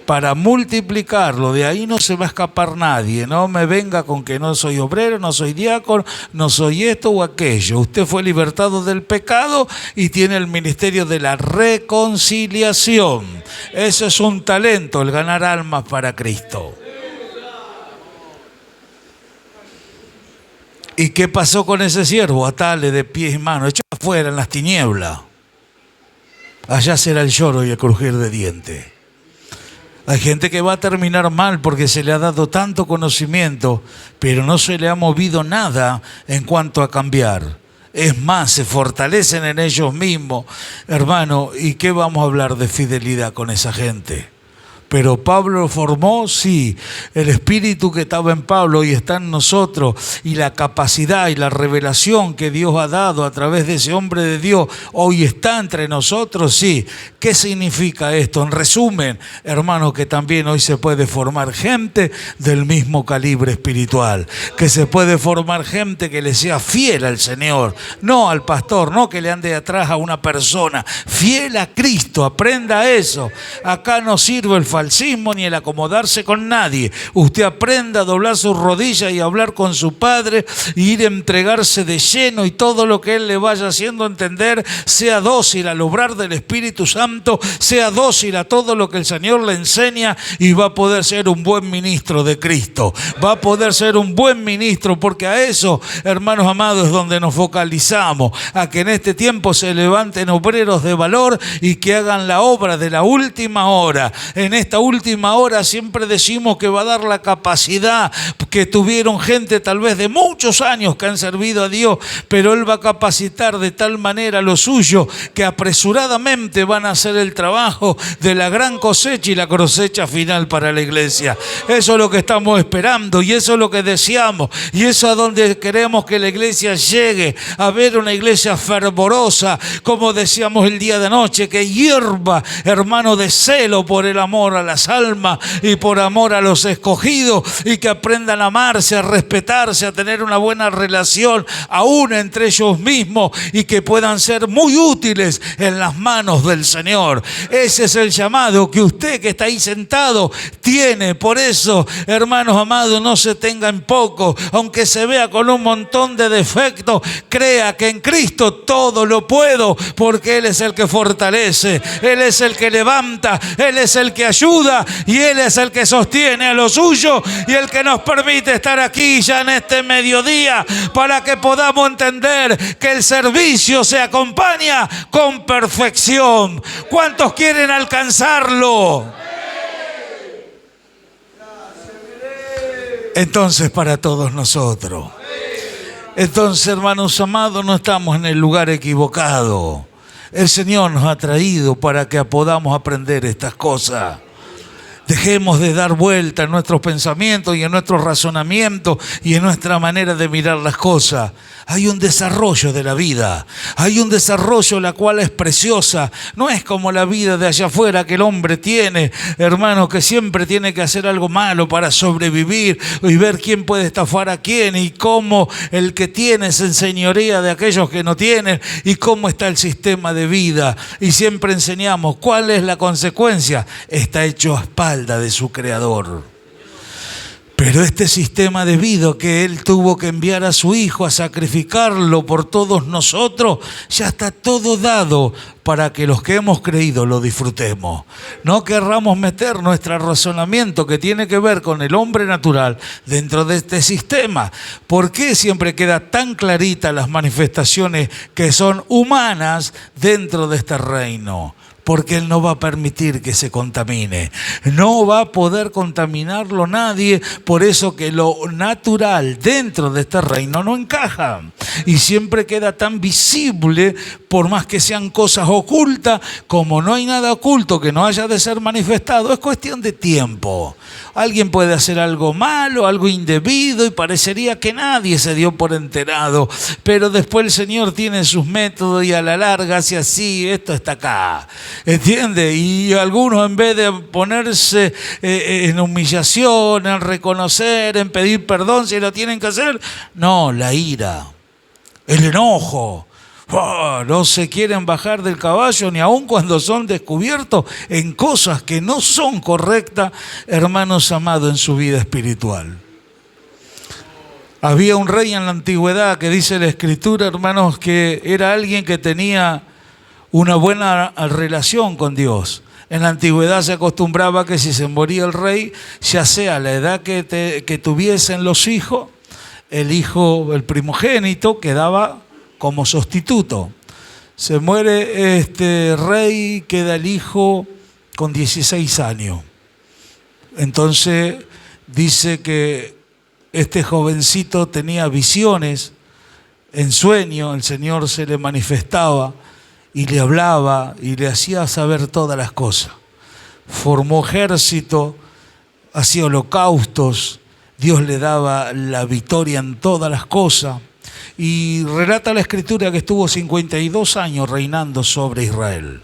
Para multiplicarlo, de ahí no se va a escapar nadie. No me venga con que no soy obrero, no soy diácono, no soy esto o aquello. Usted fue libertado del pecado y tiene el ministerio de la reconciliación. Eso es un talento, el ganar almas para Cristo. ¿Y qué pasó con ese siervo? Atale de pies y manos, echó afuera en las tinieblas. Allá será el lloro y el crujir de dientes. Hay gente que va a terminar mal porque se le ha dado tanto conocimiento, pero no se le ha movido nada en cuanto a cambiar. Es más, se fortalecen en ellos mismos, hermano. ¿Y qué vamos a hablar de fidelidad con esa gente? Pero Pablo lo formó, sí. El espíritu que estaba en Pablo y está en nosotros, y la capacidad y la revelación que Dios ha dado a través de ese hombre de Dios, hoy está entre nosotros, sí. ¿Qué significa esto? En resumen, hermano, que también hoy se puede formar gente del mismo calibre espiritual, que se puede formar gente que le sea fiel al Señor, no al pastor, no que le ande atrás a una persona, fiel a Cristo. Aprenda eso. Acá no sirve el falsismo ni el acomodarse con nadie. Usted aprenda a doblar sus rodillas y hablar con su Padre e ir a entregarse de lleno, y todo lo que Él le vaya haciendo entender, sea dócil al obrar del Espíritu Santo, sea dócil a todo lo que el Señor le enseña, y va a poder ser un buen ministro de Cristo. Va a poder ser un buen ministro, porque a eso, hermanos amados, es donde nos focalizamos, a que en este tiempo se levanten obreros de valor y que hagan la obra de la última hora. En esta última hora siempre decimos que va a dar la capacidad que tuvieron gente tal vez de muchos años que han servido a Dios, pero Él va a capacitar de tal manera lo suyo que apresuradamente van a hacer el trabajo de la gran cosecha y la cosecha final para la iglesia. Eso es lo que estamos esperando y eso es lo que deseamos, y eso es a donde queremos que la iglesia llegue, a ver una iglesia fervorosa, como decíamos el día de anoche, que hierva, hermano, de celo por el amor a las almas y por amor a los escogidos, y que aprendan a amarse, a respetarse, a tener una buena relación aún entre ellos mismos, y que puedan ser muy útiles en las manos del Señor. Ese es el llamado que usted que está ahí sentado tiene. Por eso, hermanos amados, no se tenga en poco, aunque se vea con un montón de defectos, crea que en Cristo todo lo puedo, porque Él es el que fortalece, Él es el que levanta, Él es el que ayuda, y Él es el que sostiene a lo suyo, y el que nos permite estar aquí ya en este mediodía, para que podamos entender que el servicio se acompaña con perfección. ¿Cuántos quieren alcanzarlo? Entonces, para todos nosotros. Entonces, hermanos amados, no estamos en el lugar equivocado. El Señor nos ha traído para que podamos aprender estas cosas. Dejemos de dar vuelta en nuestros pensamientos y en nuestros razonamientos y en nuestra manera de mirar las cosas. Hay un desarrollo de la vida, hay un desarrollo la cual es preciosa. No es como la vida de allá afuera que el hombre tiene, hermano, que siempre tiene que hacer algo malo para sobrevivir y ver quién puede estafar a quién, y cómo el que tiene se enseñorea de aquellos que no tienen, y cómo está el sistema de vida. Y siempre enseñamos cuál es la consecuencia. Está hecho a espaldas de su creador. Pero este sistema debido que Él tuvo que enviar a su Hijo a sacrificarlo por todos nosotros, ya está todo dado para que los que hemos creído lo disfrutemos. No querramos meter nuestro razonamiento que tiene que ver con el hombre natural dentro de este sistema. ¿Por qué siempre queda tan clarita las manifestaciones que son humanas dentro de este reino? Porque Él no va a permitir que se contamine. No va a poder contaminarlo nadie, por eso que lo natural dentro de este reino no encaja. Y siempre queda tan visible, por más que sean cosas ocultas, como no hay nada oculto que no haya de ser manifestado, es cuestión de tiempo. Alguien puede hacer algo malo, algo indebido, y parecería que nadie se dio por enterado. Pero después el Señor tiene sus métodos y a la larga hace así, esto está acá. ¿Entiende? Y algunos en vez de ponerse en humillación, en reconocer, en pedir perdón si lo tienen que hacer, no, la ira, el enojo. No se quieren bajar del caballo ni aun cuando son descubiertos en cosas que no son correctas, hermanos amados, en su vida espiritual. Había un rey en la antigüedad que dice la Escritura, hermanos, que era alguien que tenía una buena relación con Dios. En la antigüedad se acostumbraba que si se moría el rey, ya sea la edad que tuviesen los hijos, el primogénito quedaba como sustituto. Se muere este rey, queda el hijo con 16 años. Entonces dice que este jovencito tenía visiones, en sueño el Señor se le manifestaba y le hablaba y le hacía saber todas las cosas. Formó ejército, hacía holocaustos, Dios le daba la victoria en todas las cosas. Y relata la Escritura que estuvo 52 años reinando sobre Israel.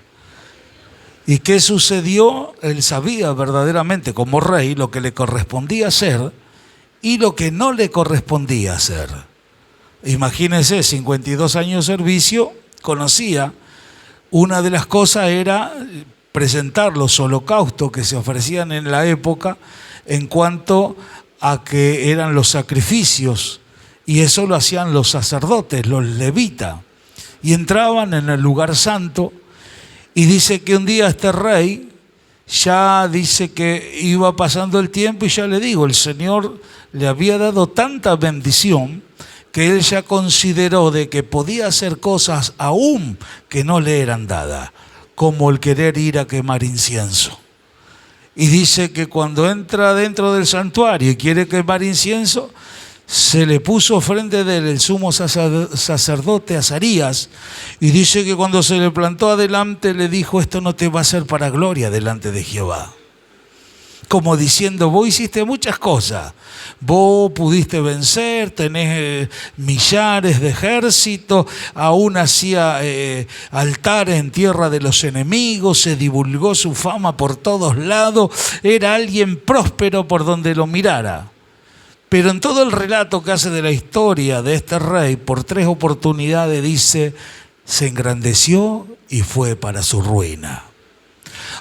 ¿Y qué sucedió? Él sabía verdaderamente como rey lo que le correspondía hacer y lo que no le correspondía hacer. Imagínense, 52 años de servicio, conocía. Una de las cosas era presentar los holocaustos que se ofrecían en la época en cuanto a que eran los sacrificios, y eso lo hacían los sacerdotes, los levitas, y entraban en el lugar santo, y dice que un día este rey ya dice que iba pasando el tiempo y ya le digo, el Señor le había dado tanta bendición que él ya consideró de que podía hacer cosas aún que no le eran dadas, como el querer ir a quemar incienso. Y dice que cuando entra dentro del santuario y quiere quemar incienso, se le puso frente de él el sumo sacerdote Azarías, y dice que cuando se le plantó adelante le dijo, esto no te va a ser para gloria delante de Jehová. Como diciendo, vos hiciste muchas cosas, vos pudiste vencer, tenés millares de ejércitos, aún hacía altares en tierra de los enemigos, se divulgó su fama por todos lados, era alguien próspero por donde lo mirara. Pero en todo el relato que hace de la historia de este rey, por 3 oportunidades dice, se engrandeció y fue para su ruina.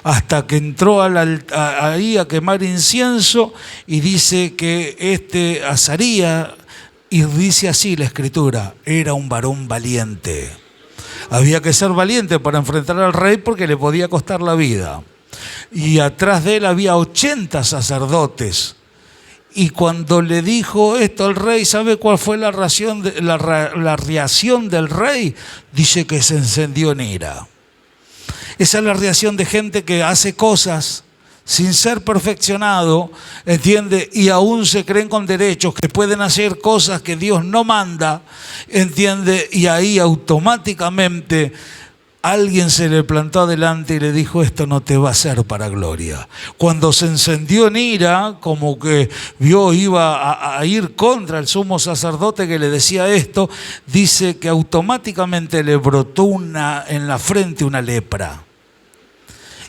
Hasta que entró ahí a quemar incienso, y dice que este Azarías, y dice así la Escritura, era un varón valiente. Había que ser valiente para enfrentar al rey porque le podía costar la vida. Y atrás de él había 80 sacerdotes. Y cuando le dijo esto al rey, ¿sabe cuál fue la reacción del rey? Dice que se encendió en ira. Esa es la reacción de gente que hace cosas sin ser perfeccionado, ¿entiende? Y aún se creen con derechos, que pueden hacer cosas que Dios no manda, ¿entiende? Y ahí automáticamente alguien se le plantó adelante y le dijo, esto no te va a ser para gloria. Cuando se encendió en ira, como que vio iba a ir contra el sumo sacerdote que le decía esto, dice que automáticamente le brotó en la frente una lepra.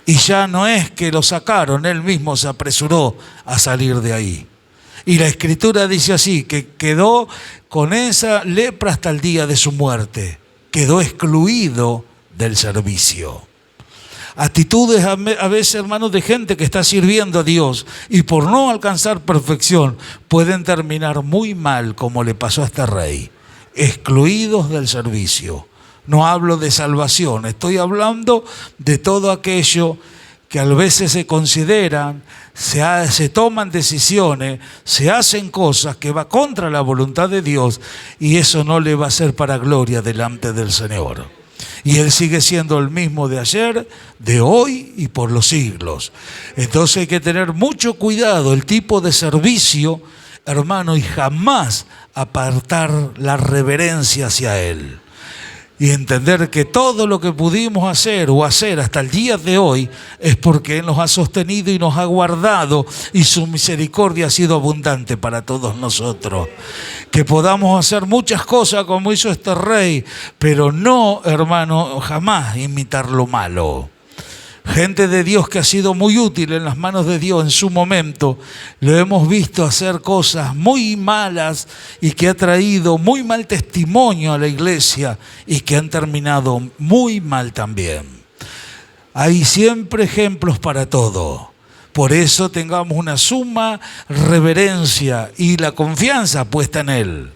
Y ya no es que lo sacaron, él mismo se apresuró a salir de ahí. Y la Escritura dice así, que quedó con esa lepra hasta el día de su muerte. Quedó excluido del servicio. Actitudes a veces, hermanos, de gente que está sirviendo a Dios y por no alcanzar perfección pueden terminar muy mal, como le pasó a este rey, excluidos del servicio. No hablo de salvación, estoy hablando de todo aquello que a veces se consideran, se toman decisiones, se hacen cosas que va contra la voluntad de Dios y eso no le va a ser para gloria delante del Señor. Y Él sigue siendo el mismo de ayer, de hoy y por los siglos. Entonces hay que tener mucho cuidado el tipo de servicio, hermano, y jamás apartar la reverencia hacia Él. Y entender que todo lo que pudimos hacer o hacer hasta el día de hoy es porque Él nos ha sostenido y nos ha guardado y su misericordia ha sido abundante para todos nosotros. Que podamos hacer muchas cosas como hizo este rey, pero no, hermano, jamás imitar lo malo. Gente de Dios que ha sido muy útil en las manos de Dios en su momento, lo hemos visto hacer cosas muy malas y que ha traído muy mal testimonio a la iglesia y que han terminado muy mal también. Hay siempre ejemplos para todo. Por eso tengamos una suma reverencia y la confianza puesta en Él.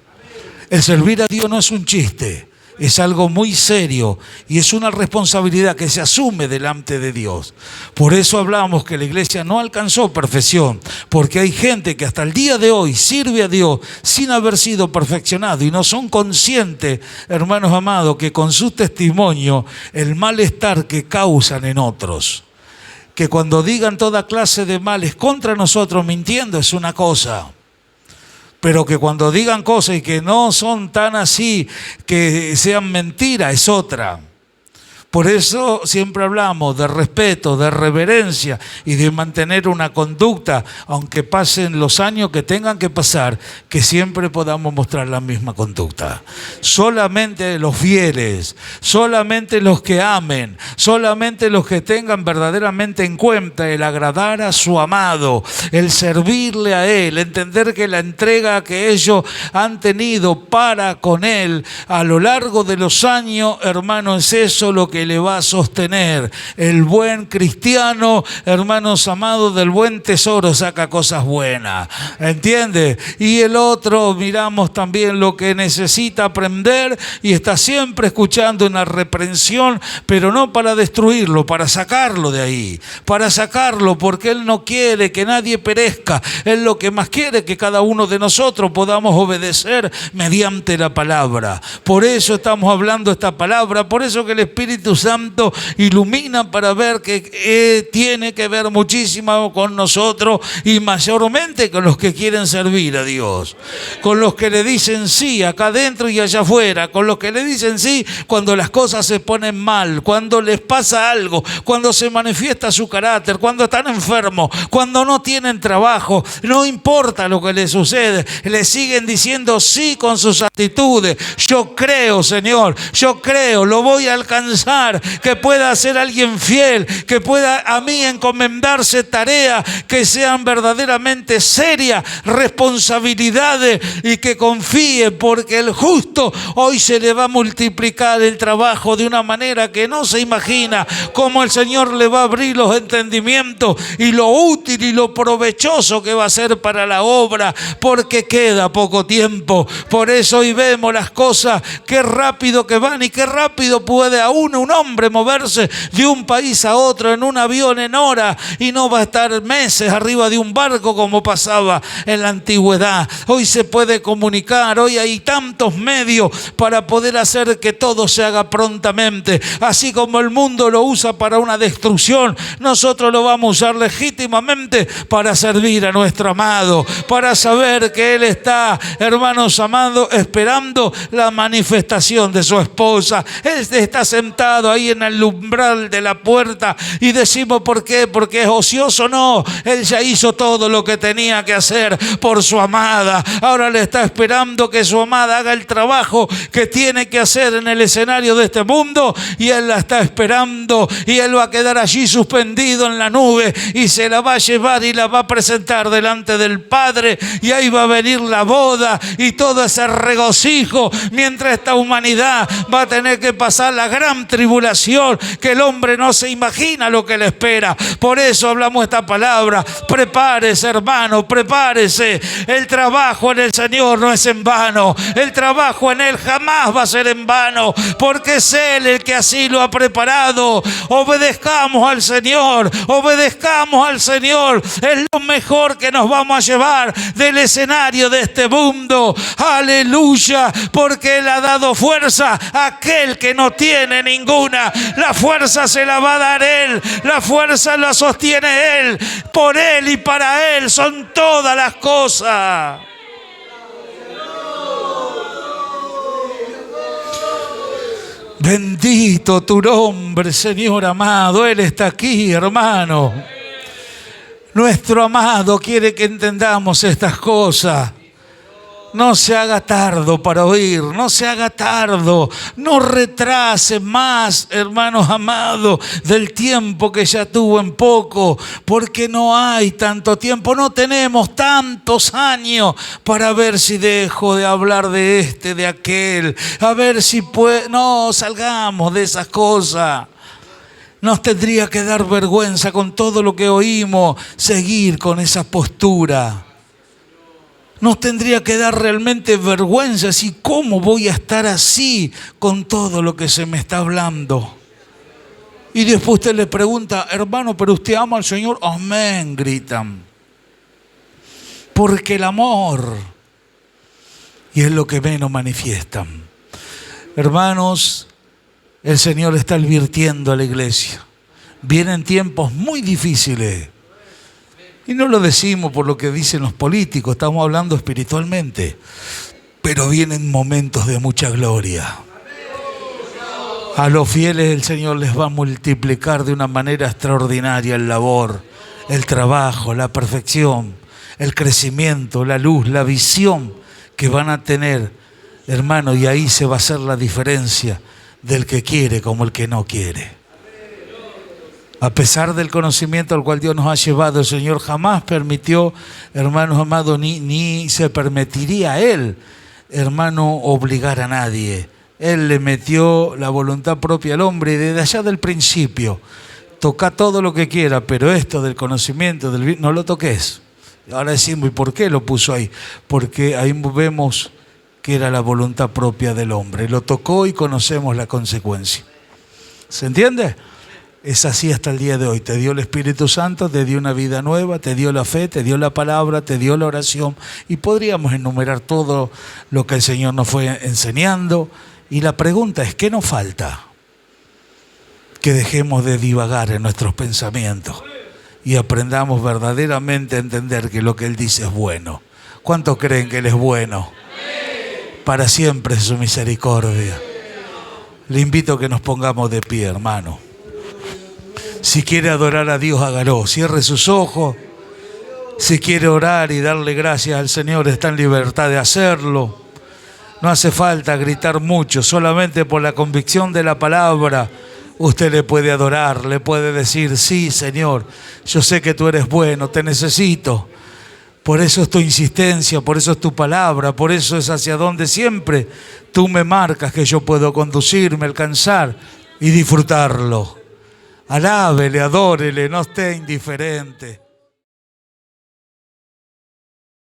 El servir a Dios no es un chiste. Es algo muy serio y es una responsabilidad que se asume delante de Dios. Por eso hablamos que la iglesia no alcanzó perfección, porque hay gente que hasta el día de hoy sirve a Dios sin haber sido perfeccionado y no son conscientes, hermanos amados, que con su testimonio el malestar que causan en otros. Que cuando digan toda clase de males contra nosotros mintiendo es una cosa. Pero que cuando digan cosas y que no son tan así, que sean mentiras, es otra. Por eso siempre hablamos de respeto, de reverencia y de mantener una conducta, aunque pasen los años que tengan que pasar, que siempre podamos mostrar la misma conducta. Solamente los fieles, solamente los que amen, solamente los que tengan verdaderamente en cuenta el agradar a su amado, el servirle a Él, entender que la entrega que ellos han tenido para con Él a lo largo de los años, hermano, es eso lo que le va a sostener. El buen cristiano, hermanos amados, del buen tesoro saca cosas buenas, ¿entiende? Y el otro, miramos también lo que necesita aprender y está siempre escuchando una reprensión, pero no para destruirlo, para sacarlo de ahí, para sacarlo, porque Él no quiere que nadie perezca. Él lo que más quiere es que cada uno de nosotros podamos obedecer mediante la palabra. Por eso estamos hablando esta palabra, por eso que el Espíritu Santo ilumina para ver que tiene que ver muchísimo con nosotros y mayormente con los que quieren servir a Dios, con los que le dicen sí acá adentro y allá afuera, con los que le dicen sí cuando las cosas se ponen mal, cuando les pasa algo, cuando se manifiesta su carácter, cuando están enfermos, cuando no tienen trabajo, no importa lo que les sucede, le siguen diciendo sí con sus actitudes. Yo creo, Señor, yo creo, lo voy a alcanzar, que pueda ser alguien fiel, que pueda a mí encomendarse tareas que sean verdaderamente serias, responsabilidades y que confíe, porque el justo hoy se le va a multiplicar el trabajo de una manera que no se imagina, cómo el Señor le va a abrir los entendimientos y lo útil y lo provechoso que va a ser para la obra, porque queda poco tiempo. Por eso hoy vemos las cosas, qué rápido que van y qué rápido puede aún un hombre moverse de un país a otro en un avión en hora y no va a estar meses arriba de un barco como pasaba en la antigüedad. Hoy se puede comunicar, hoy hay tantos medios para poder hacer que todo se haga prontamente. Así como el mundo lo usa para una destrucción, nosotros lo vamos a usar legítimamente para servir a nuestro amado, para saber que Él está, hermanos amados, esperando la manifestación de su esposa. Él está sentado ahí en el umbral de la puerta y decimos ¿por qué? Porque es ocioso. No, Él ya hizo todo lo que tenía que hacer por su amada. Ahora le está esperando que su amada haga el trabajo que tiene que hacer en el escenario de este mundo y Él la está esperando y Él va a quedar allí suspendido en la nube y se la va a llevar y la va a presentar delante del Padre y ahí va a venir la boda y todo ese regocijo mientras esta humanidad va a tener que pasar la gran tribulación tribulación, que el hombre no se imagina lo que le espera. Por eso hablamos esta palabra. Prepárese, hermano, prepárese. El trabajo en el Señor no es en vano. El trabajo en Él jamás va a ser en vano, porque es Él el que así lo ha preparado. Obedezcamos al Señor, obedezcamos al Señor. Es lo mejor que nos vamos a llevar del escenario de este mundo. Aleluya, porque Él ha dado fuerza a aquel que no tiene ninguna. La fuerza se la va a dar Él, la fuerza la sostiene Él. Por Él y para Él son todas las cosas. Bendito tu nombre, Señor amado. Él está aquí, hermano. Nuestro amado quiere que entendamos estas cosas. No se haga tardo para oír, no se haga tardo, no retrase más, hermanos amados, del tiempo que ya tuvo en poco, porque no hay tanto tiempo, no tenemos tantos años para ver si dejo de hablar de este, de aquel, a ver si no salgamos de esas cosas. Nos tendría que dar vergüenza con todo lo que oímos, seguir con esa postura. Nos tendría que dar realmente vergüenza, así cómo voy a estar así con todo lo que se me está hablando. Y después usted le pregunta, hermano, ¿pero usted ama al Señor? Amén, gritan. Porque el amor, y es lo que menos manifiestan. Hermanos, el Señor está advirtiendo a la iglesia. Vienen tiempos muy difíciles. Y no lo decimos por lo que dicen los políticos, estamos hablando espiritualmente. Pero vienen momentos de mucha gloria. A los fieles el Señor les va a multiplicar de una manera extraordinaria el labor, el trabajo, la perfección, el crecimiento, la luz, la visión que van a tener, hermano, y ahí se va a hacer la diferencia del que quiere como el que no quiere. A pesar del conocimiento al cual Dios nos ha llevado, el Señor jamás permitió, hermanos amados, ni se permitiría a Él, hermano, obligar a nadie. Él le metió la voluntad propia al hombre y desde allá del principio, toca todo lo que quiera, pero esto del conocimiento, no lo toques. Ahora decimos, ¿y por qué lo puso ahí? Porque ahí vemos que era la voluntad propia del hombre. Lo tocó y conocemos la consecuencia. ¿Se entiende? Es así hasta el día de hoy. Te dio el Espíritu Santo, te dio una vida nueva, te dio la fe, te dio la palabra, te dio la oración. Y podríamos enumerar todo lo que el Señor nos fue enseñando. Y la pregunta es, ¿qué nos falta? Que dejemos de divagar en nuestros pensamientos y aprendamos verdaderamente a entender que lo que Él dice es bueno. ¿Cuántos creen que Él es bueno? Para siempre es su misericordia. Le invito a que nos pongamos de pie, hermano. Si quiere adorar a Dios, hágalo. Cierre sus ojos. Si quiere orar y darle gracias al Señor, está en libertad de hacerlo. No hace falta gritar mucho, solamente por la convicción de la palabra. Usted le puede adorar, le puede decir, sí, Señor, yo sé que tú eres bueno, te necesito. Por eso es tu insistencia, por eso es tu palabra, por eso es hacia donde siempre tú me marcas que yo puedo conducirme, alcanzar y disfrutarlo. Alábele, adórele, no esté indiferente.